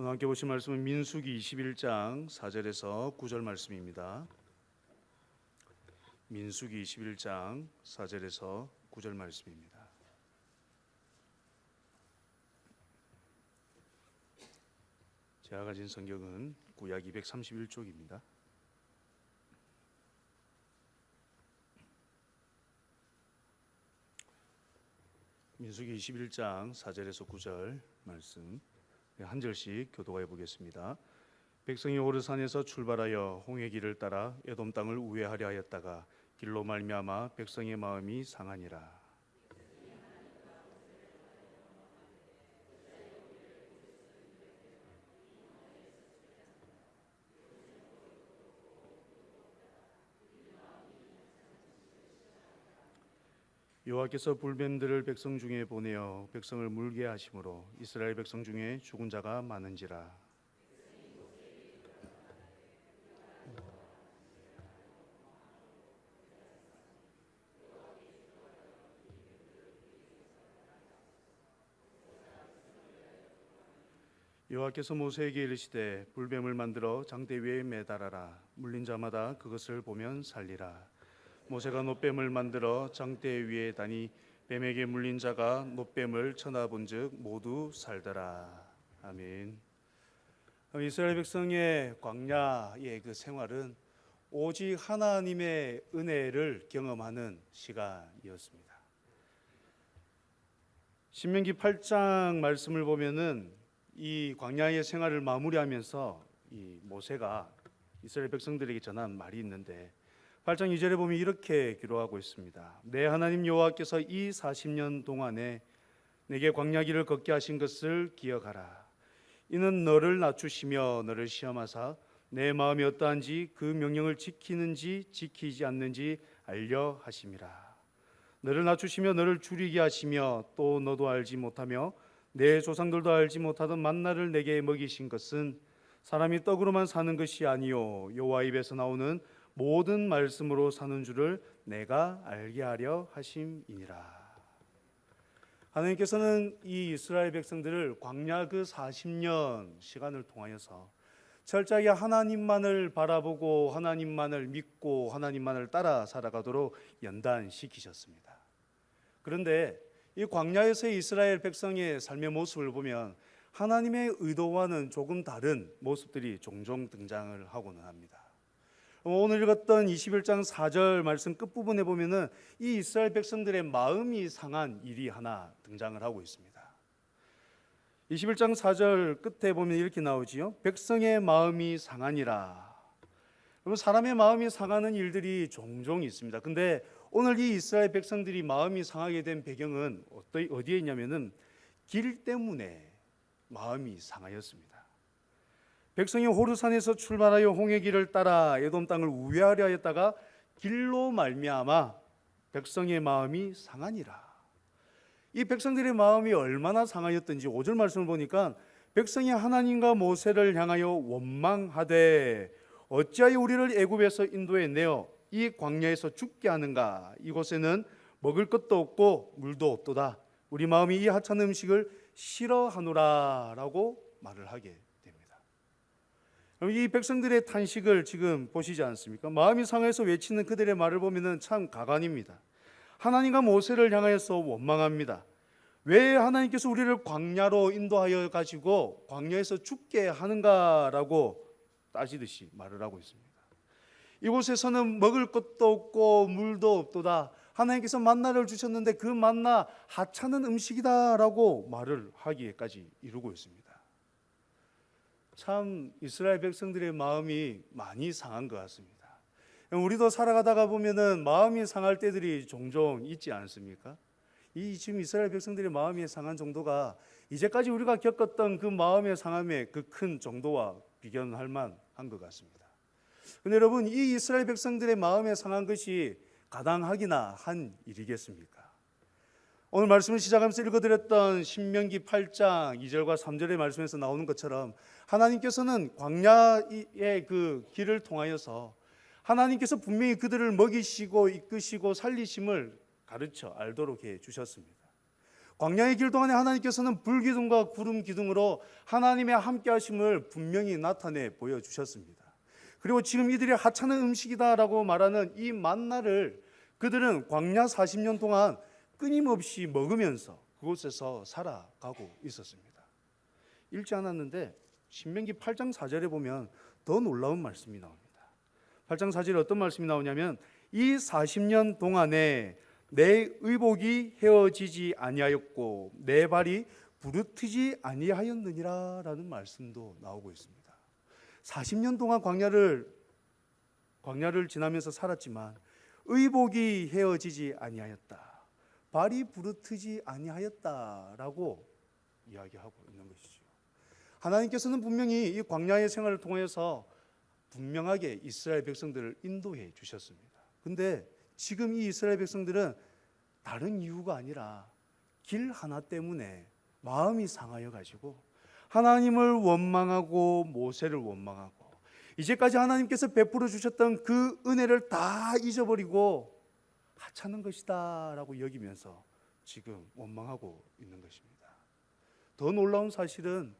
오늘 함께 보실 말씀은 민수기 21장 4절에서 9절 말씀입니다. 민수기 21장 4절에서 9절 말씀입니다. 제가 가진 성경은 구약 231쪽입니다. 민수기 21장 4절에서 9절 말씀 한 절씩 교독해 보겠습니다. 백성이 호르산에서 출발하여 홍해 길을 따라 에돔 땅을 우회하려 하였다가 길로 말미암아 백성의 마음이 상하니라. 여호와께서 불뱀들을 백성 중에 보내어 백성을 물게 하심으로 이스라엘 백성 중에 죽은 자가 많은지라. 여호와께서 모세에게 이르시되 불뱀을 만들어 장대 위에 매달아라. 물린 자마다 그것을 보면 살리라. 모세가 놋뱀을 만들어 장대 위에 다니 뱀에게 물린 자가 놋뱀을 쳐다본즉 모두 살더라. 아멘. 이스라엘 백성의 광야의 그 생활은 오직 하나님의 은혜를 경험하는 시간이었습니다. 신명기 8장 말씀을 보면은 이 광야의 생활을 마무리하면서 이 모세가 이스라엘 백성들에게 전한 말이 있는데 8장 2절에 보면 이렇게 기록하고 있습니다. 내 하나님 여호와께서 이 40년 동안에 내게 광야길을 걷게 하신 것을 기억하라. 이는 너를 낮추시며 너를 시험하사 내 마음이 어떠한지 그 명령을 지키는지 지키지 않는지 알려 하심이라. 너를 낮추시며 너를 줄이게 하시며 또 너도 알지 못하며 내 조상들도 알지 못하던 만나를 내게 먹이신 것은 사람이 떡으로만 사는 것이 아니요 여호와 입에서 나오는 모든 말씀으로 사는 줄을 내가 알게 하려 하심이니라. 하나님께서는 이 이스라엘 백성들을 광야 그 40년 시간을 통하여서 철저하게 하나님만을 바라보고 하나님만을 믿고 하나님만을 따라 살아가도록 연단시키셨습니다. 그런데 이 광야에서의 이스라엘 백성의 삶의 모습을 보면 하나님의 의도와는 조금 다른 모습들이 종종 등장을 하고는 합니다. 오늘 읽었던 21장 4절 말씀 끝부분에 보면은 이 이스라엘 백성들의 마음이 상한 일이 하나 등장을 하고 있습니다. 21장 4절 끝에 보면 이렇게 나오지요. 백성의 마음이 상하니라. 여러분, 사람의 마음이 상하는 일들이 종종 있습니다. 근데 오늘 이 이스라엘 백성들이 마음이 상하게 된 배경은 어디에 있냐면은 길 때문에 마음이 상하였습니다. 백성이 호르산에서 출발하여 홍해 길을 따라 에돔 땅을 우회하려 하였다가 길로 말미암아 백성의 마음이 상하니라. 이 백성들의 마음이 얼마나 상하였던지 5절 말씀을 보니까 백성이 하나님과 모세를 향하여 원망하되 어찌하여 우리를 애굽에서 인도해 내어 이 광야에서 죽게 하는가. 이곳에는 먹을 것도 없고 물도 없도다. 우리 마음이 이 하찮은 음식을 싫어하노라 라고 말을 하게 됩니다. 이 백성들의 탄식을 지금 보시지 않습니까? 마음이 상해서 외치는 그들의 말을 보면 참 가관입니다. 하나님과 모세를 향하여서 원망합니다. 왜 하나님께서 우리를 광야로 인도하여 가지고 광야에서 죽게 하는가라고 따지듯이 말을 하고 있습니다. 이곳에서는 먹을 것도 없고 물도 없도다. 하나님께서 만나를 주셨는데 그 만나 하찮은 음식이다라고 말을 하기까지 이루고 있습니다. 참 이스라엘 백성들의 마음이 많이 상한 것 같습니다. 우리도 살아가다가 보면은 마음이 상할 때들이 종종 있지 않습니까? 이 지금 이스라엘 백성들의 마음이 상한 정도가 이제까지 우리가 겪었던 그 마음의 상함의 그 큰 정도와 비견할 만한 것 같습니다. 근데 여러분, 이 이스라엘 백성들의 마음에 상한 것이 가당하기나 한 일이겠습니까? 오늘 말씀을 시작하면서 읽어드렸던 신명기 8장 2절과 3절의 말씀에서 나오는 것처럼 하나님께서는 광야의 그 길을 통하여서 하나님께서 분명히 그들을 먹이시고 이끄시고 살리심을 가르쳐 알도록 해 주셨습니다. 광야의 길 동안에 하나님께서는 불기둥과 구름 기둥으로 하나님의 함께 하심을 분명히 나타내 보여주셨습니다. 그리고 지금 이들이 하찮은 음식이다라고 말하는 이 만나를 그들은 광야 40년 동안 끊임없이 먹으면서 그곳에서 살아가고 있었습니다. 읽지 않았는데 신명기 8장 4절에 보면 더 놀라운 말씀이 나옵니다. 8장 4절에 어떤 말씀이 나오냐면 이 40년 동안에 내 의복이 헤어지지 아니하였고 내 발이 부르트지 아니하였느니라 라는 말씀도 나오고 있습니다. 40년 동안 광야를 지나면서 살았지만 의복이 헤어지지 아니하였다, 발이 부르트지 아니하였다라고 이야기하고 있는 것이죠. 하나님께서는 분명히 이 광야의 생활을 통해서 분명하게 이스라엘 백성들을 인도해 주셨습니다. 근데 지금 이 이스라엘 백성들은 다른 이유가 아니라 길 하나 때문에 마음이 상하여 가지고 하나님을 원망하고 모세를 원망하고 이제까지 하나님께서 베풀어 주셨던 그 은혜를 다 잊어버리고 하찮은 것이다 라고 여기면서 지금 원망하고 있는 것입니다. 더 놀라운 사실은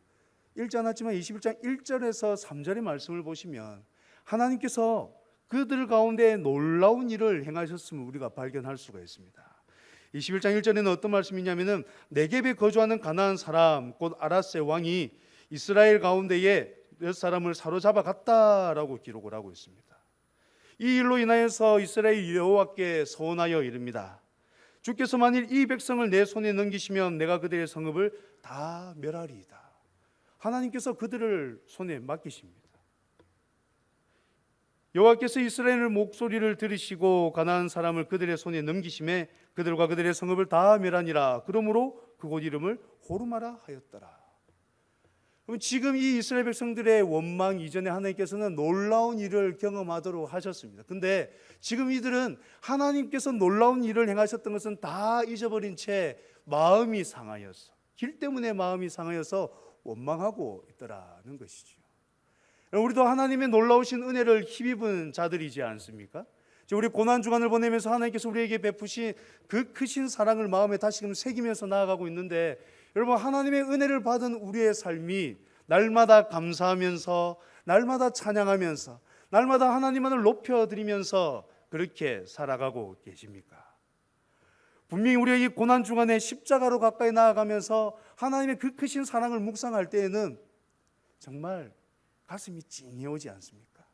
읽지 않았지만 21장 1절에서 3절의 말씀을 보시면 하나님께서 그들 가운데 놀라운 일을 행하셨음을 우리가 발견할 수가 있습니다. 21장 1절에는 어떤 말씀이냐면은 네겝에 거주하는 가나안 사람 곧 아라스의 왕이 이스라엘 가운데에 몇 사람을 사로잡아 갔다라고 기록을 하고 있습니다. 이 일로 인하여서 이스라엘 여호와께 서원하여 이릅니다. 주께서 만일 이 백성을 내 손에 넘기시면 내가 그들의 성읍을 다 멸하리이다. 하나님께서 그들을 손에 맡기십니다. 여호와께서 이스라엘의 목소리를 들으시고 가나안 사람을 그들의 손에 넘기심에 그들과 그들의 성읍을 다 멸하니라. 그러므로 그곳 이름을 호르마라 하였더라. 그럼 지금 이 이스라엘 백성들의 원망 이전에 하나님께서는 놀라운 일을 경험하도록 하셨습니다. 근데 지금 이들은 하나님께서 놀라운 일을 행하셨던 것은 다 잊어버린 채 마음이 상하여서, 길 때문에 마음이 상하여서 원망하고 있더라는 것이죠. 우리도 하나님의 놀라우신 은혜를 힘입은 자들이지 않습니까? 우리 고난주간을 보내면서 하나님께서 우리에게 베푸신 그 크신 사랑을 마음에 다시금 새기면서 나아가고 있는데, 여러분, 하나님의 은혜를 받은 우리의 삶이 날마다 감사하면서, 날마다 찬양하면서, 날마다 하나님만을 높여드리면서 그렇게 살아가고 계십니까? 분명히 우리가 이 고난주간에 십자가로 가까이 나아가면서 하나님의 그 크신 사랑을 묵상할 때에는 정말 가슴이 찡해 오지 않습니까?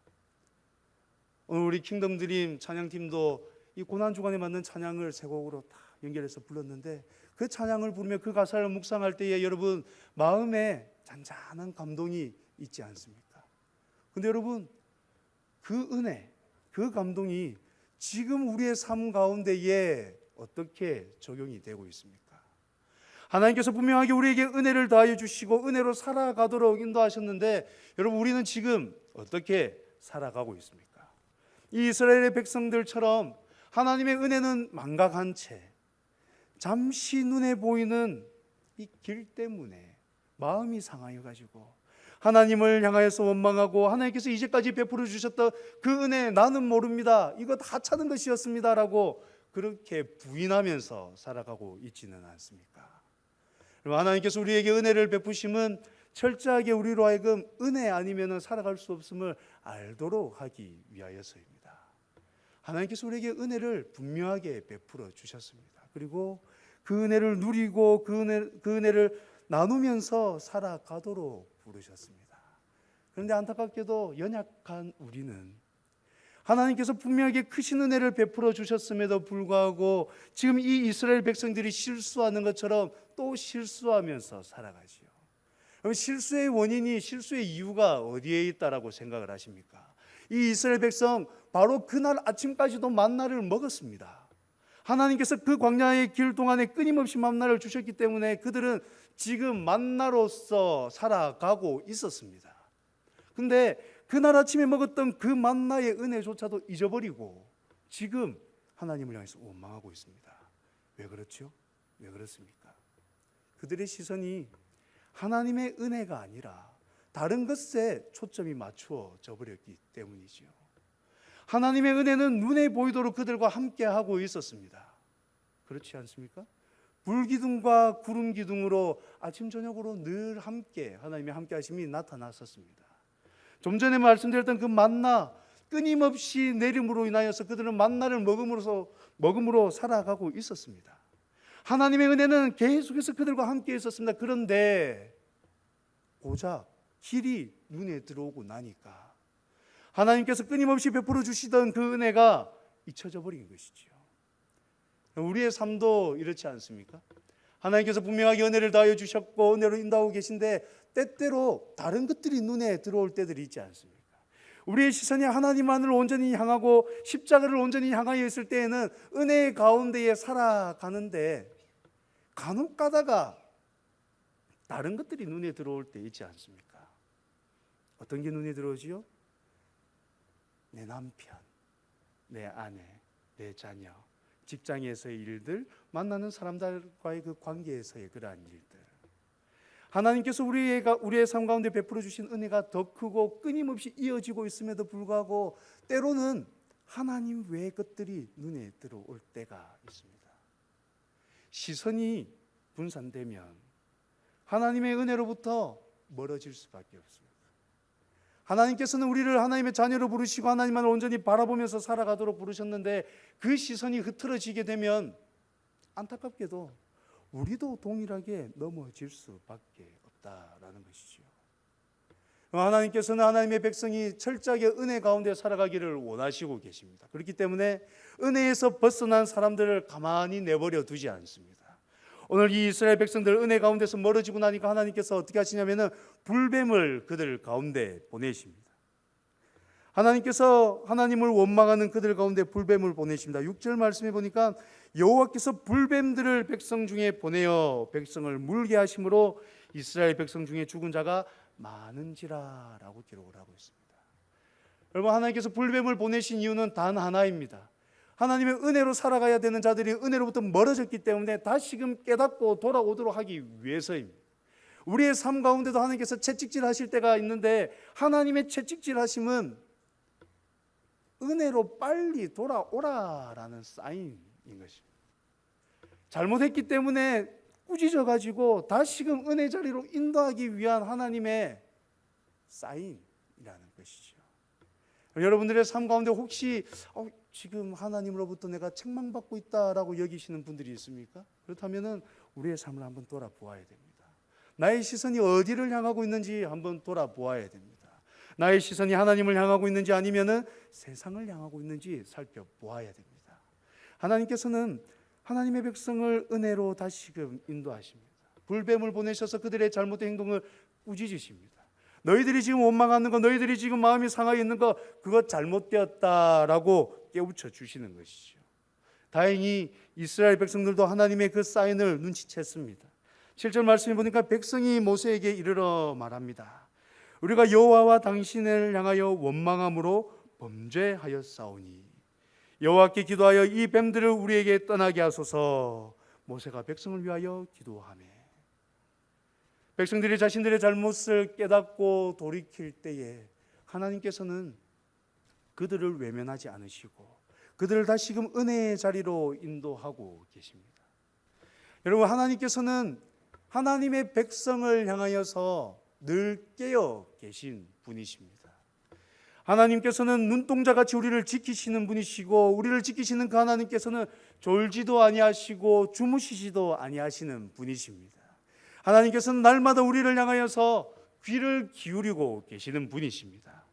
오늘 우리 킹덤 드림 찬양팀도 이 고난주간에 맞는 찬양을 세 곡으로 다 연결해서 불렀는데, 그 찬양을 부르며 그 가사를 묵상할 때에 여러분 마음에 잔잔한 감동이 있지 않습니까? 근데 여러분, 그 은혜, 그 감동이 지금 우리의 삶 가운데에 어떻게 적용이 되고 있습니까? 하나님께서 분명하게 우리에게 은혜를 다해 주시고 은혜로 살아가도록 인도하셨는데, 여러분, 우리는 지금 어떻게 살아가고 있습니까? 이 이스라엘의 백성들처럼 하나님의 은혜는 망각한 채 잠시 눈에 보이는 이 길 때문에 마음이 상하여 가지고 하나님을 향하여서 원망하고, 하나님께서 이제까지 베풀어 주셨던 그 은혜 나는 모릅니다, 이거 다 하찮은 것이었습니다 라고 그렇게 부인하면서 살아가고 있지는 않습니까? 하나님께서 우리에게 은혜를 베푸심은 철저하게 우리로 하여금 은혜 아니면 살아갈 수 없음을 알도록 하기 위하여서입니다. 하나님께서 우리에게 은혜를 분명하게 베풀어 주셨습니다. 그리고 그 은혜를 누리고 그 은혜를 나누면서 살아가도록 부르셨습니다. 그런데 안타깝게도 연약한 우리는 하나님께서 분명하게 크신 은혜를 베풀어 주셨음에도 불구하고 지금 이 이스라엘 백성들이 실수하는 것처럼 또 실수하면서 살아가지요. 그럼 실수의 원인이, 실수의 이유가 어디에 있다라고 생각을 하십니까? 이 이스라엘 백성 바로 그날 아침까지도 만나를 먹었습니다. 하나님께서 그 광야의 길 동안에 끊임없이 만나를 주셨기 때문에 그들은 지금 만나로서 살아가고 있었습니다. 근데 그날 아침에 먹었던 그 만나의 은혜조차도 잊어버리고 지금 하나님을 향해서 원망하고 있습니다. 왜 그렇죠? 왜 그렇습니까? 그들의 시선이 하나님의 은혜가 아니라 다른 것에 초점이 맞추어져 버렸기 때문이지요. 하나님의 은혜는 눈에 보이도록 그들과 함께 하고 있었습니다. 그렇지 않습니까? 불기둥과 구름기둥으로 아침 저녁으로 늘 함께 하나님의 함께 하심이 나타났었습니다. 좀 전에 말씀드렸던 그 만나, 끊임없이 내림으로 인하여서 그들은 만나를 먹음으로 살아가고 있었습니다. 하나님의 은혜는 계속해서 그들과 함께 있었습니다. 그런데 고작 길이 눈에 들어오고 나니까 하나님께서 끊임없이 베풀어 주시던 그 은혜가 잊혀져 버린 것이지요. 우리의 삶도 이렇지 않습니까? 하나님께서 분명하게 은혜를 다하여 주셨고 은혜로 인도하고 계신데 때때로 다른 것들이 눈에 들어올 때들이 있지 않습니까? 우리의 시선이 하나님만을 온전히 향하고 십자가를 온전히 향하여 있을 때에는 은혜의 가운데에 살아가는데 간혹 가다가 다른 것들이 눈에 들어올 때 있지 않습니까? 어떤 게 눈에 들어오지요? 내 남편, 내 아내, 내 자녀, 직장에서의 일들, 만나는 사람들과의 그 관계에서의 그러한 일들. 하나님께서 우리의 삶 가운데 베풀어 주신 은혜가 더 크고 끊임없이 이어지고 있음에도 불구하고 때로는 하나님 외의 것들이 눈에 들어올 때가 있습니다. 시선이 분산되면 하나님의 은혜로부터 멀어질 수밖에 없습니다. 하나님께서는 우리를 하나님의 자녀로 부르시고 하나님만을 온전히 바라보면서 살아가도록 부르셨는데 그 시선이 흐트러지게 되면 안타깝게도 우리도 동일하게 넘어질 수밖에 없다라는 것이죠. 하나님께서는 하나님의 백성이 철저하게 은혜 가운데 살아가기를 원하시고 계십니다. 그렇기 때문에 은혜에서 벗어난 사람들을 가만히 내버려 두지 않습니다. 오늘 이 이스라엘 백성들 은혜 가운데서 멀어지고 나니까 하나님께서 어떻게 하시냐면은 불뱀을 그들 가운데 보내십니다. 하나님께서 하나님을 원망하는 그들 가운데 불뱀을 보내십니다. 6절 말씀해 보니까 여호와께서 불뱀들을 백성 중에 보내어 백성을 물게 하심으로 이스라엘 백성 중에 죽은 자가 많은지라라고 기록을 하고 있습니다. 여러분, 하나님께서 불뱀을 보내신 이유는 단 하나입니다. 하나님의 은혜로 살아가야 되는 자들이 은혜로부터 멀어졌기 때문에 다시금 깨닫고 돌아오도록 하기 위해서입니다. 우리의 삶 가운데도 하나님께서 채찍질 하실 때가 있는데 하나님의 채찍질 하심은 은혜로 빨리 돌아오라라는 사인인 것입니다. 잘못했기 때문에 꾸짖어 가지고 다시금 은혜 자리로 인도하기 위한 하나님의 사인이라는 것이죠. 여러분들의 삶 가운데 혹시 지금 하나님으로부터 내가 책망받고 있다라고 여기시는 분들이 있습니까? 그렇다면 우리의 삶을 한번 돌아보아야 됩니다. 나의 시선이 어디를 향하고 있는지 한번 돌아보아야 됩니다. 나의 시선이 하나님을 향하고 있는지 아니면 세상을 향하고 있는지 살펴보아야 됩니다. 하나님께서는 하나님의 백성을 은혜로 다시금 인도하십니다. 불뱀을 보내셔서 그들의 잘못된 행동을 꾸짖으십니다. 너희들이 지금 원망하는 거, 너희들이 지금 마음이 상하여 있는 거, 그거 잘못되었다라고 깨우쳐 주시는 것이죠. 다행히 이스라엘 백성들도 하나님의 그 사인을 눈치챘습니다. 7절 말씀해 보니까 백성이 모세에게 이르러 말합니다. 우리가 여호와와 당신을 향하여 원망함으로 범죄하였사오니 여호와께 기도하여 이 뱀들을 우리에게 떠나게 하소서. 모세가 백성을 위하여 기도하매 백성들이 자신들의 잘못을 깨닫고 돌이킬 때에 하나님께서는 그들을 외면하지 않으시고 그들을 다시금 은혜의 자리로 인도하고 계십니다. 여러분, 하나님께서는 하나님의 백성을 향하여서 늘 깨어 계신 분이십니다. 하나님께서는 눈동자같이 우리를 지키시는 분이시고 우리를 지키시는 그 하나님께서는 졸지도 아니하시고 주무시지도 아니하시는 분이십니다. 하나님께서는 날마다 우리를 향하여서 귀를 기울이고 계시는 분이십니다.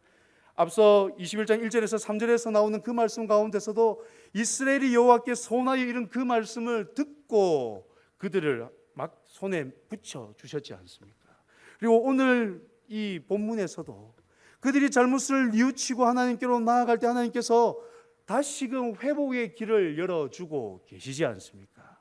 앞서 21장 1절에서 3절에서 나오는 그 말씀 가운데서도 이스라엘이 여호와께 소원하여 이른 그 말씀을 듣고 그들을 막 손에 붙여 주셨지 않습니까? 그리고 오늘 이 본문에서도 그들이 잘못을 뉘우치고 하나님께로 나아갈 때 하나님께서 다시금 회복의 길을 열어주고 계시지 않습니까?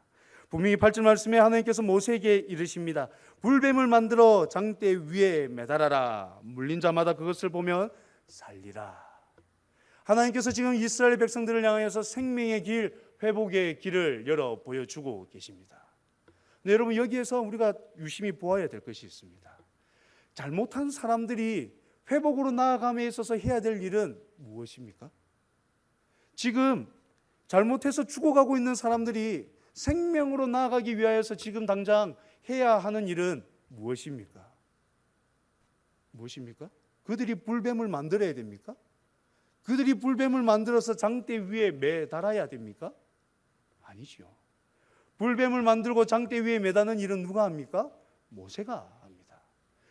분명히 8절 말씀에 하나님께서 모세에게 이르십니다. 불뱀을 만들어 장대 위에 매달아라. 물린 자마다 그것을 보면 살리라. 하나님께서 지금 이스라엘 백성들을 향하여서 생명의 길, 회복의 길을 열어 보여주고 계십니다. 네, 여러분, 여기에서 우리가 유심히 보아야 될 것이 있습니다. 잘못한 사람들이 회복으로 나아감에 있어서 해야 될 일은 무엇입니까? 지금 잘못해서 죽어가고 있는 사람들이 생명으로 나아가기 위하여서 지금 당장 해야 하는 일은 무엇입니까? 무엇입니까? 그들이 불뱀을 만들어야 됩니까? 그들이 불뱀을 만들어서 장대 위에 매달아야 됩니까? 아니죠. 불뱀을 만들고 장대 위에 매다는 일은 누가 합니까? 모세가 합니다.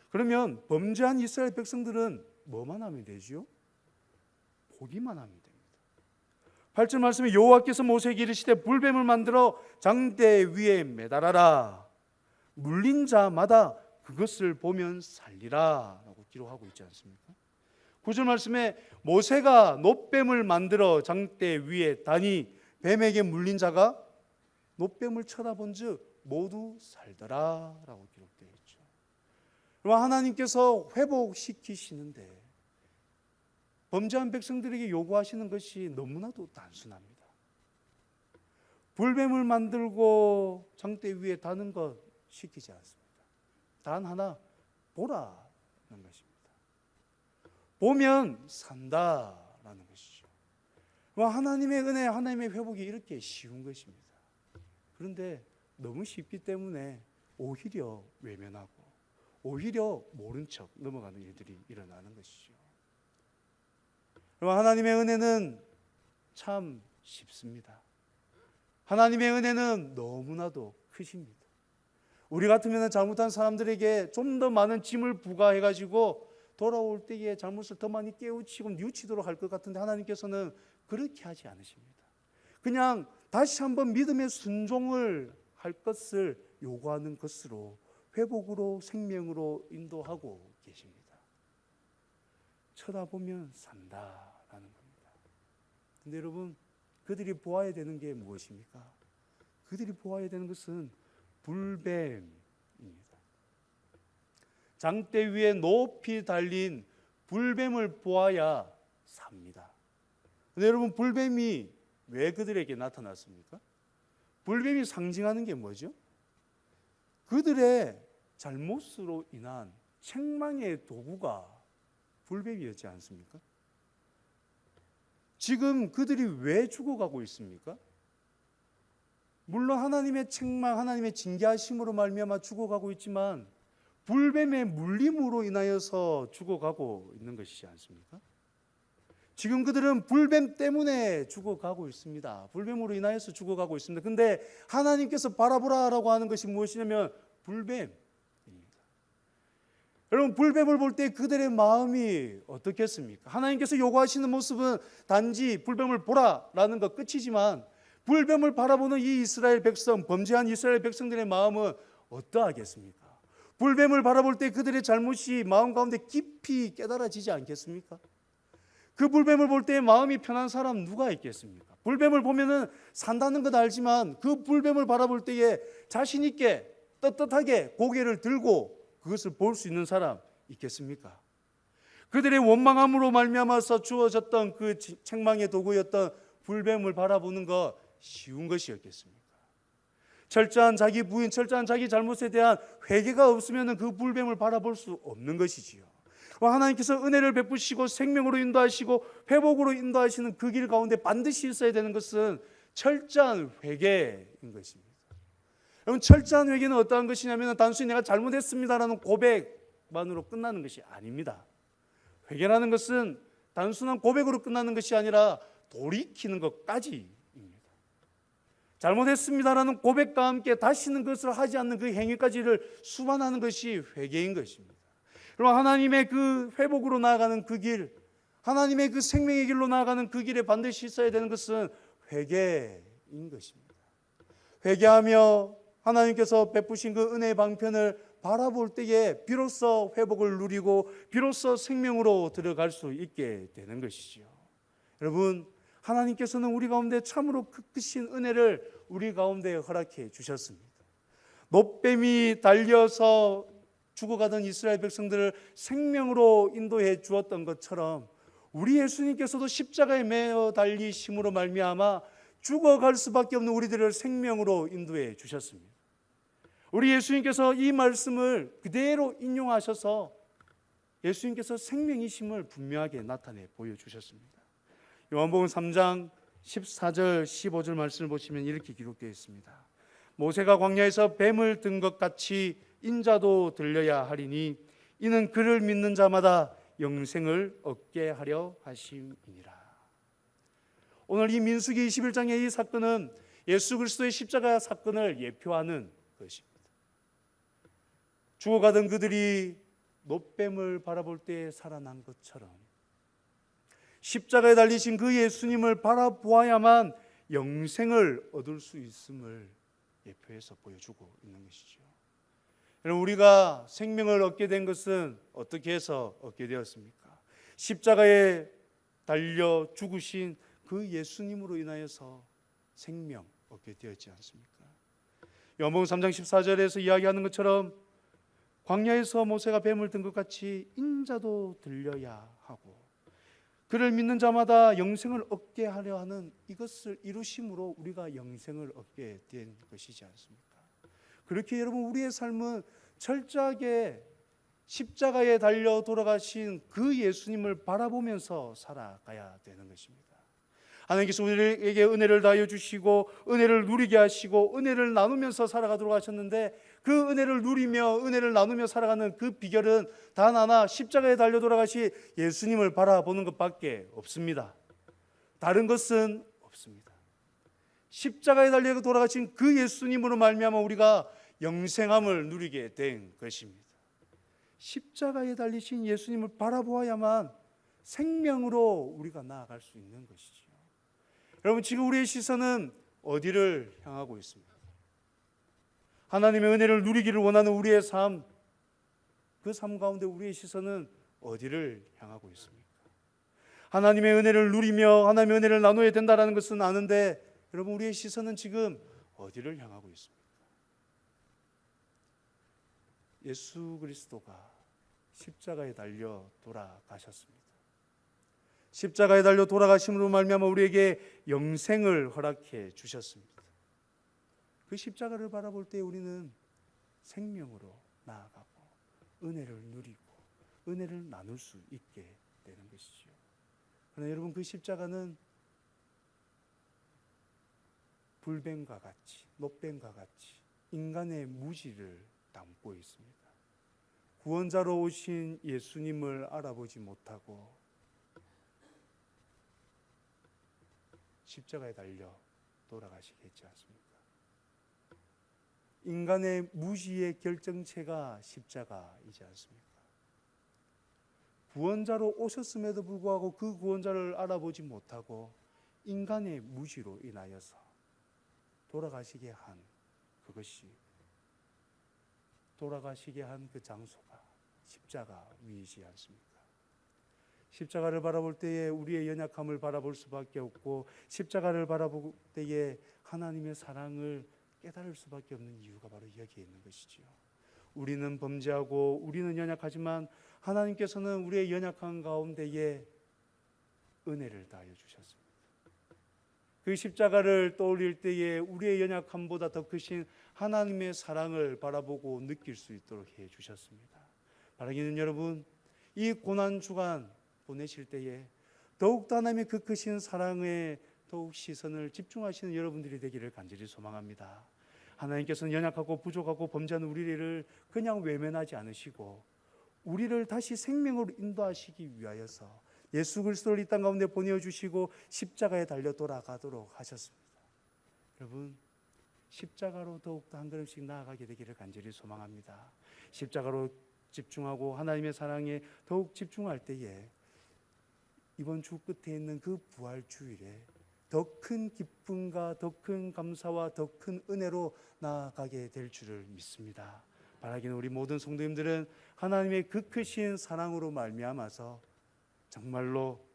그러면 범죄한 이스라엘 백성들은 뭐만 하면 되지요? 보기만 하면 됩니다. 8절 말씀에 여호와께서 모세에게 이르시되 불뱀을 만들어 장대 위에 매달아라. 물린 자마다 그것을 보면 살리라 라고 기록하고 있지 않습니까? 9절 말씀에 모세가 놋뱀을 만들어 장대 위에 다니 뱀에게 물린 자가 놋뱀을 쳐다본 즉 모두 살더라 라고 기록되어 있죠. 그럼 하나님께서 회복시키시는데 범죄한 백성들에게 요구하시는 것이 너무나도 단순합니다. 불뱀을 만들고 장대 위에 다는 것 시키지 않습니다. 단 하나, 보라는 것입니다. 보면 산다라는 것이죠. 하나님의 은혜, 하나님의 회복이 이렇게 쉬운 것입니다. 그런데 너무 쉽기 때문에 오히려 외면하고 오히려 모른 척 넘어가는 일들이 일어나는 것이죠. 하나님의 은혜는 참 쉽습니다. 하나님의 은혜는 너무나도 크십니다. 우리 같으면 잘못한 사람들에게 좀 더 많은 짐을 부과해가지고 돌아올 때에 잘못을 더 많이 깨우치고 뉘우치도록 할 것 같은데 하나님께서는 그렇게 하지 않으십니다. 그냥 다시 한번 믿음의 순종을 할 것을 요구하는 것으로 회복으로 생명으로 인도하고 계십니다. 쳐다보면 산다라는 겁니다. 근데 여러분, 그들이 보아야 되는 게 무엇입니까? 그들이 보아야 되는 것은 불뱀입니다. 장대 위에 높이 달린 불뱀을 보아야 삽니다. 근데 여러분, 불뱀이 왜 그들에게 나타났습니까? 불뱀이 상징하는 게 뭐죠? 그들의 잘못으로 인한 책망의 도구가 불뱀이었지 않습니까? 지금 그들이 왜 죽어가고 있습니까? 물론 하나님의 책망, 하나님의 징계하심으로 말미암아 죽어가고 있지만 불뱀의 물림으로 인하여서 죽어가고 있는 것이지 않습니까? 지금 그들은 불뱀 때문에 죽어가고 있습니다. 불뱀으로 인하여서 죽어가고 있습니다. 그런데 하나님께서 바라보라라고 하는 것이 무엇이냐면 불뱀. 여러분, 불뱀을 볼 때 그들의 마음이 어떻겠습니까? 하나님께서 요구하시는 모습은 단지 불뱀을 보라라는 것 끝이지만 불뱀을 바라보는 이 이스라엘 백성, 범죄한 이스라엘 백성들의 마음은 어떠하겠습니까? 불뱀을 바라볼 때 그들의 잘못이 마음 가운데 깊이 깨달아지지 않겠습니까? 그 불뱀을 볼 때 마음이 편한 사람 누가 있겠습니까? 불뱀을 보면은 산다는 것 알지만 그 불뱀을 바라볼 때에 자신 있게 떳떳하게 고개를 들고 그것을 볼 수 있는 사람 있겠습니까? 그들의 원망함으로 말미암아서 주어졌던 그 책망의 도구였던 불뱀을 바라보는 것 쉬운 것이었겠습니까? 철저한 자기 부인, 철저한 자기 잘못에 대한 회개가 없으면 그 불뱀을 바라볼 수 없는 것이지요. 하나님께서 은혜를 베푸시고 생명으로 인도하시고 회복으로 인도하시는 그 길 가운데 반드시 있어야 되는 것은 철저한 회개인 것입니다. 여러분, 철저한 회개는 어떠한 것이냐면 단순히 내가 잘못했습니다라는 고백만으로 끝나는 것이 아닙니다. 회개라는 것은 단순한 고백으로 끝나는 것이 아니라 돌이키는 것까지입니다. 잘못했습니다라는 고백과 함께 다시는 그것을 하지 않는 그 행위까지를 수반하는 것이 회개인 것입니다. 그럼 하나님의 그 회복으로 나아가는 그 길, 하나님의 그 생명의 길로 나아가는 그 길에 반드시 있어야 되는 것은 회개인 것입니다. 회개하며 하나님께서 베푸신 그 은혜의 방편을 바라볼 때에 비로소 회복을 누리고 비로소 생명으로 들어갈 수 있게 되는 것이지요. 여러분, 하나님께서는 우리 가운데 참으로 크신 은혜를 우리 가운데 허락해 주셨습니다. 놋뱀이 달려서 죽어가던 이스라엘 백성들을 생명으로 인도해 주었던 것처럼 우리 예수님께서도 십자가에 매어 달리심으로 말미암아 죽어갈 수밖에 없는 우리들을 생명으로 인도해 주셨습니다. 우리 예수님께서 이 말씀을 그대로 인용하셔서 예수님께서 생명이심을 분명하게 나타내 보여주셨습니다. 요한복음 3장 14절 15절 말씀을 보시면 이렇게 기록되어 있습니다. 모세가 광야에서 뱀을 든 것 같이 인자도 들려야 하리니 이는 그를 믿는 자마다 영생을 얻게 하려 하심이니라. 오늘 이 민수기 21장의 이 사건은 예수 그리스도의 십자가 사건을 예표하는 것입니다. 죽어가던 그들이 놋뱀을 바라볼 때 살아난 것처럼 십자가에 달리신 그 예수님을 바라보아야만 영생을 얻을 수 있음을 예표해서 보여주고 있는 것이죠. 여러분, 우리가 생명을 얻게 된 것은 어떻게 해서 얻게 되었습니까? 십자가에 달려 죽으신 그 예수님으로 인하여서 생명 얻게 되었지 않습니까? 요한복음 3장 14절에서 이야기하는 것처럼 광야에서 모세가 뱀을 든 것 같이 인자도 들려야 하고 그를 믿는 자마다 영생을 얻게 하려 하는 이것을 이루심으로 우리가 영생을 얻게 된 것이지 않습니까? 그렇게 여러분, 우리의 삶은 철저하게 십자가에 달려 돌아가신 그 예수님을 바라보면서 살아가야 되는 것입니다. 하나님께서 우리에게 은혜를 다하여 주시고 은혜를 누리게 하시고 은혜를 나누면서 살아가도록 하셨는데, 그 은혜를 누리며 은혜를 나누며 살아가는 그 비결은 단 하나, 십자가에 달려 돌아가신 예수님을 바라보는 것밖에 없습니다. 다른 것은 없습니다. 십자가에 달려 돌아가신 그 예수님으로 말미암아 우리가 영생함을 누리게 된 것입니다. 십자가에 달리신 예수님을 바라보아야만 생명으로 우리가 나아갈 수 있는 것이죠. 여러분, 지금 우리의 시선은 어디를 향하고 있습니까? 하나님의 은혜를 누리기를 원하는 우리의 삶, 그 삶 가운데 우리의 시선은 어디를 향하고 있습니까? 하나님의 은혜를 누리며 하나님의 은혜를 나눠야 된다는 것은 아는데, 여러분, 우리의 시선은 지금 어디를 향하고 있습니까? 예수 그리스도가 십자가에 달려 돌아가셨습니다. 십자가에 달려 돌아가심으로 말미암아 우리에게 영생을 허락해 주셨습니다. 그 십자가를 바라볼 때 우리는 생명으로 나아가고 은혜를 누리고 은혜를 나눌 수 있게 되는 것이죠. 그러나 여러분, 그 십자가는 불뱀과 같이, 놋뱀과 같이 인간의 무지를 담고 있습니다. 구원자로 오신 예수님을 알아보지 못하고 십자가에 달려 돌아가시겠지 않습니까? 인간의 무지의 결정체가 십자가이지 않습니까? 구원자로 오셨음에도 불구하고 그 구원자를 알아보지 못하고 인간의 무지로 인하여서 돌아가시게 한 그것이, 돌아가시게 한 그 장소가 십자가 위이지 않습니까? 십자가를 바라볼 때에 우리의 연약함을 바라볼 수밖에 없고, 십자가를 바라볼 때에 하나님의 사랑을 깨달을 수밖에 없는 이유가 바로 여기에 있는 것이지요. 우리는 범죄하고 우리는 연약하지만 하나님께서는 우리의 연약한 가운데에 은혜를 다하여 주셨습니다. 그 십자가를 떠올릴 때에 우리의 연약함보다 더 크신 하나님의 사랑을 바라보고 느낄 수 있도록 해 주셨습니다. 바라기는 여러분, 이 고난 주간 보내실 때에 더욱더 하나님의 그 크신 사랑에 더욱 시선을 집중하시는 여러분들이 되기를 간절히 소망합니다. 하나님께서는 연약하고 부족하고 범죄하는 우리를 그냥 외면하지 않으시고 우리를 다시 생명으로 인도하시기 위하여서 예수 그리스도를 이 땅 가운데 보내주시고 십자가에 달려 돌아가도록 하셨습니다. 여러분, 십자가로 더욱더 한 걸음씩 나아가게 되기를 간절히 소망합니다. 십자가로 집중하고 하나님의 사랑에 더욱 집중할 때에 이번 주 끝에 있는 그 부활주일에 더 큰 기쁨과 더 큰 감사와 더 큰 은혜로 나아가게 될 줄을 믿습니다. 바라기는 우리 모든 성도님들은 하나님의 그 크신 사랑으로 말미암아서 정말로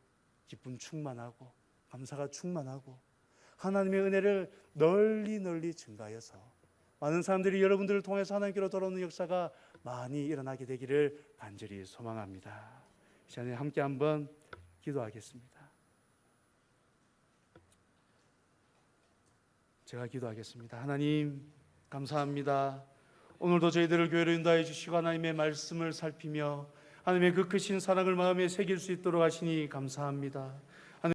기쁨 충만하고 감사가 충만하고 하나님의 은혜를 널리 증가하여서 많은 사람들이 여러분들을 통해서 하나님께로 돌아오는 역사가 많이 일어나게 되기를 간절히 소망합니다. 이 시간에 함께 한번 기도하겠습니다. 제가 기도하겠습니다. 하나님, 감사합니다. 오늘도 저희들을 교회로 인도해 주시고 하나님의 말씀을 살피며 하나님의 그 크신 사랑을 마음에 새길 수 있도록 하시니 감사합니다.